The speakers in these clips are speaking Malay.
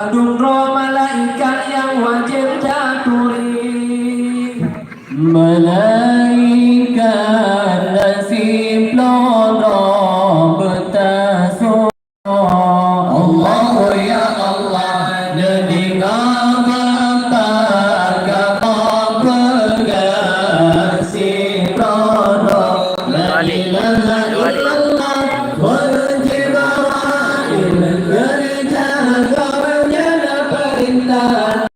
Dumro malaikat yang wajib jaturi, malaikat nasib lorong bertasuk. Allah ya Allah jadi ngabak kapal bergasih lorong la ilaha illallah wal jibril berjaga menjana perintah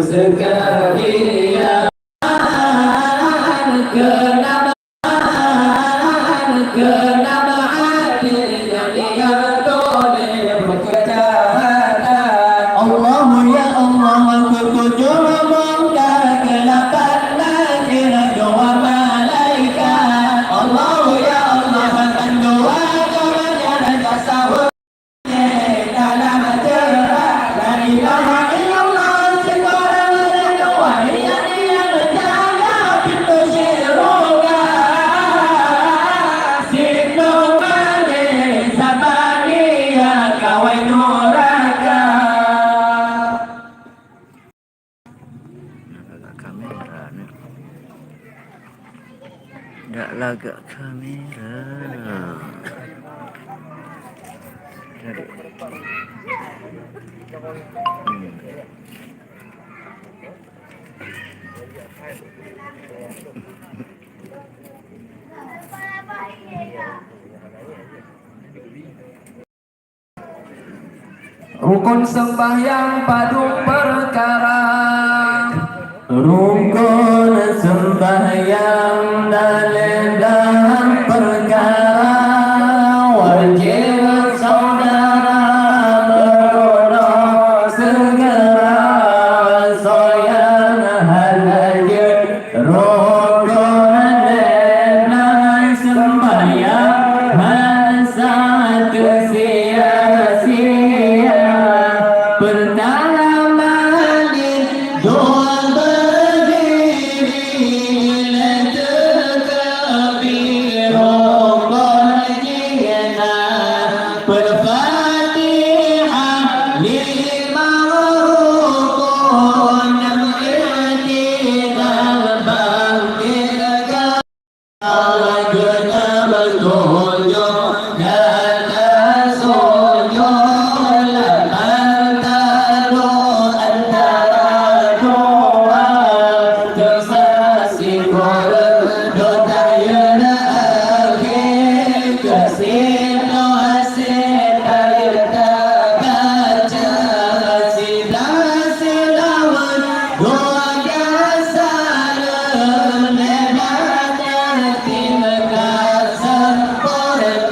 sekalian kenapa hatinya dia boleh berkejahatan. Allah ya Allah aku kujur mongga kelapan nakir doa malaikat. Allah ya Allah akan doa doanya raja sahur dalam cerah la ilaha illallah sekarang doa yang dia menjaga pintu syurga sino mane sabania kawai neraka. Kamera ni. Tak lagak kamera. Jadi. Rukun sembahyang padu perkara, rukun sembahyang dalam perkara wajib saudara berdoa segera soyan hadir rukun dalam sembahyang masa sia-sia pendalaman doa berdiri letekabi rokon jina berfatihah lima rukun yang i'tidal bangkit kita bertunjuk dan sujud antara doa tersasi doa yang akhir kesino asyik air terbaca silawan doa biasa lebatnya timka sempurna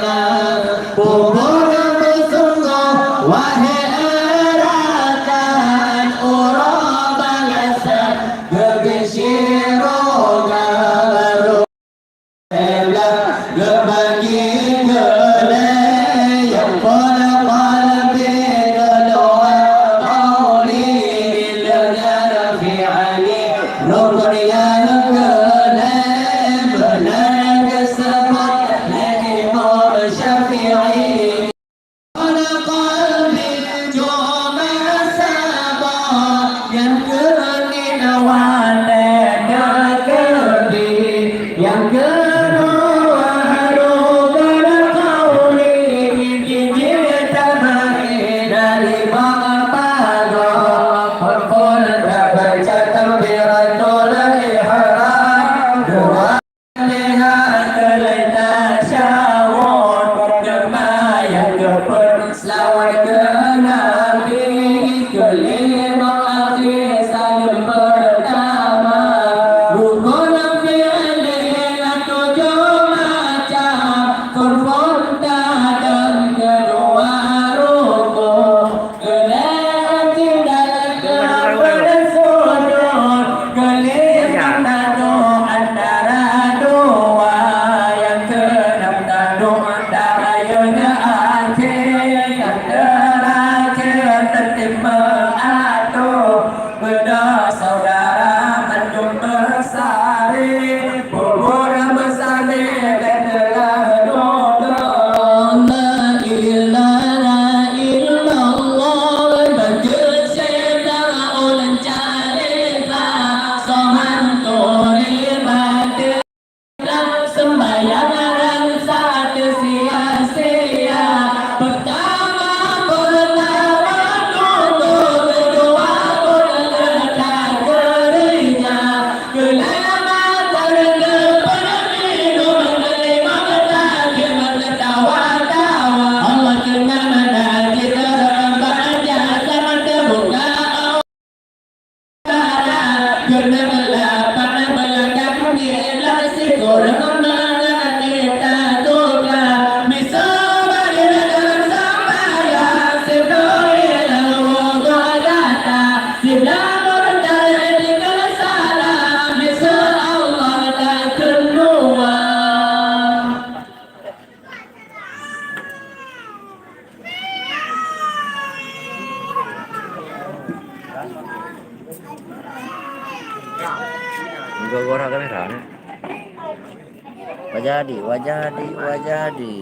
Wajadi, wajadi, wajadi.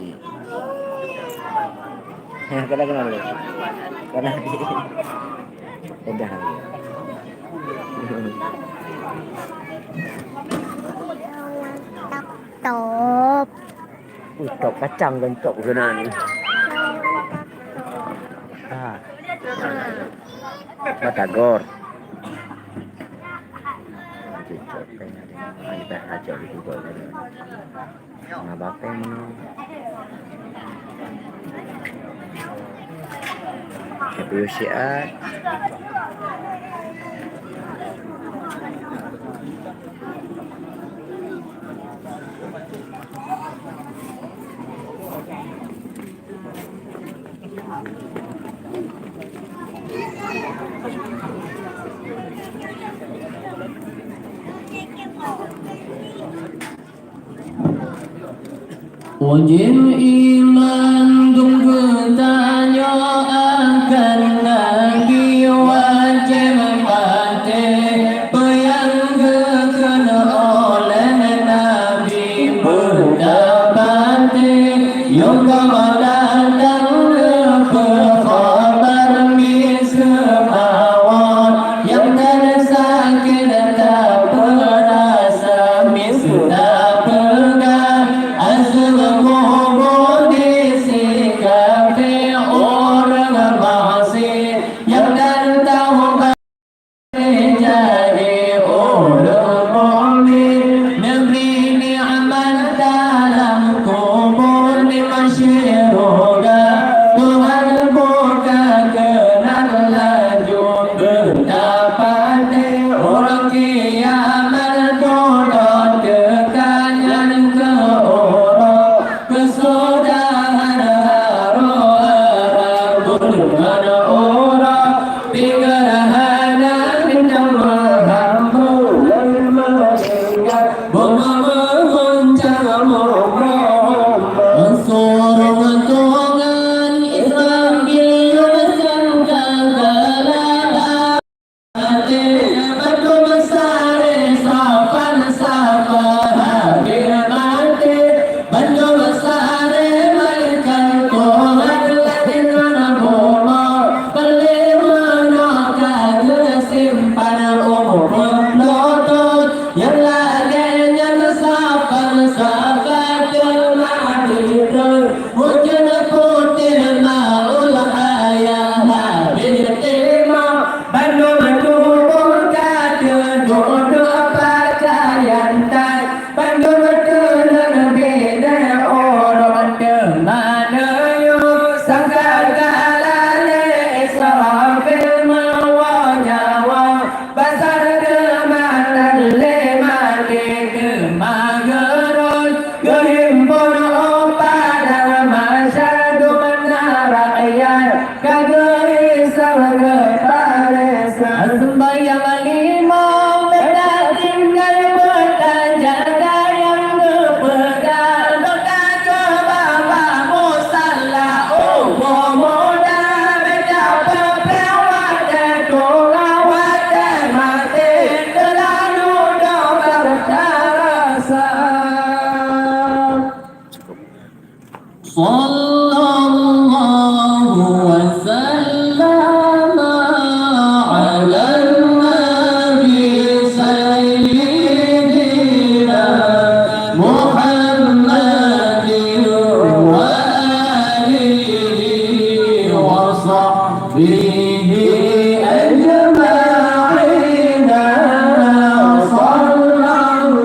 Ya, kena boleh. Kena di. Udah. Top. Top kacang dan top guna ni. Batagor. Kita aja juga. Nah, bapak mana? CPU siap. Wajib iman dung bertanya akan Nabi wajib mati yang kekena oleh Nabi berdapati yang kau datang ke khabar mismawat yang tersakit tak berasa misdah pegang orang kiamat bodoh tekannya ke orang kesudahan harap bukan orang pikiran bintang berhambu meninggal bunga menguncang sorong tungan Islam bilusan kegelapan betul besar sapan sabar hadir mati betul besar mereka Tuhan dengan bola beli menolak simpan umur lutut yang laginya sapan sabar mati wujud putih maul ayah hadir terima bandung sembahyang lima beda tinggal berjaga yang berpegang berkat ke bapa musalla muda beda berperawat dan tolawat dan mati terlalu doa bertarasa sallallahu wasallam ala nabi sayyidina Muhammadin wa alihi wa sahbihi ajma'in sallallahu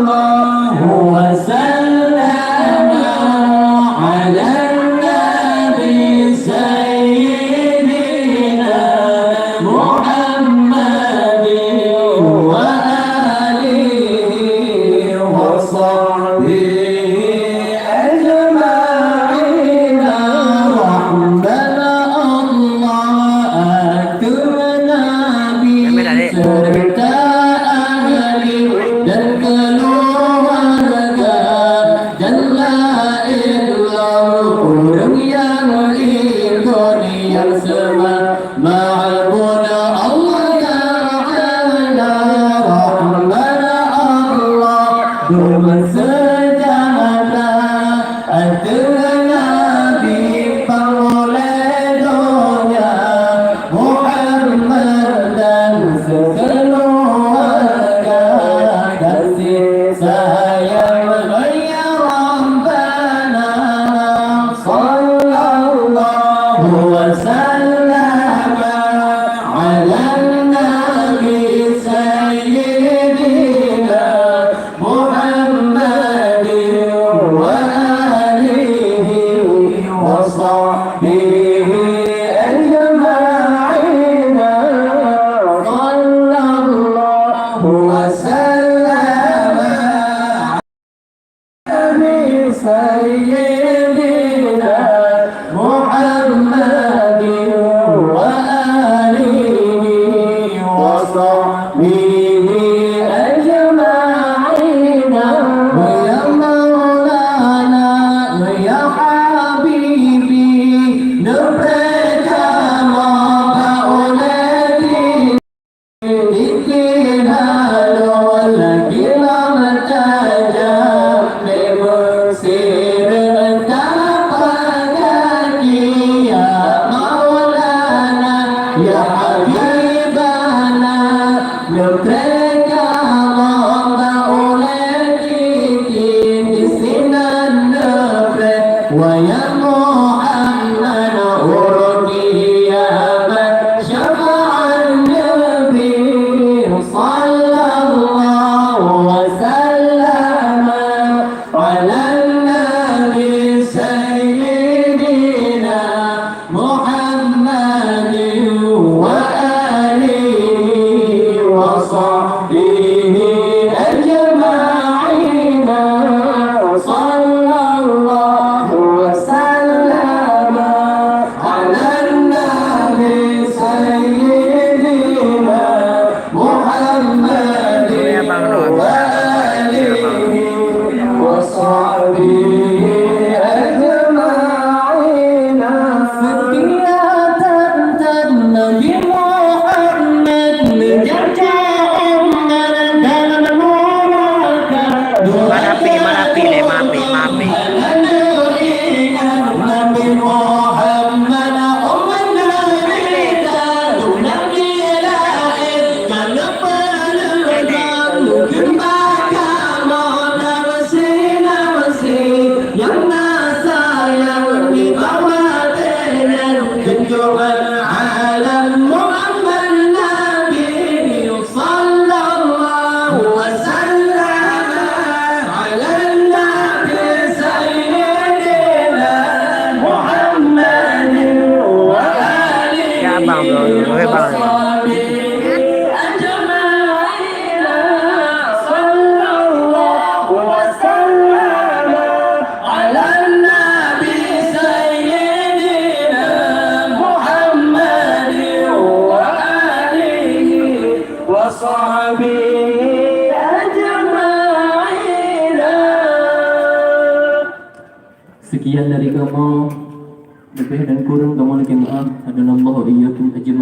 wasallam ala وآله وصحبه أجمعين صلى الله وسلم على سيدنا محمد وآله وصحبه أجمعين يا مولانا يا حبيبي نبرك مولانا Dikina lagi lama tajam bersir tapagaki ya Maulana ya Habibana Nubreka lomba ulati di sinan nubre wa ya Muhammad urdi ya syafa'an nabi صلى الله وسلم على النبي سيدنا محمد وآله وصحبه أجمعين صلى الله وسلم على النبي سيدنا محمد وآله وصحبه أجمعين فتيات النبي محمد نجرجع dalam Marapi, marapi deh, mapi, mapi. Nabi Muhammad yang nasa yang dibawa dengan kunjungan alam Muhammad Nabi sallallahu wasallam ala Nabi Sayyidina Muhammad wa alihi Ya bang, bro, bang. Sekian dari kamu, lebih dan kurang kamu lagi maaf. Adalah Allah iyyakum ajma'in.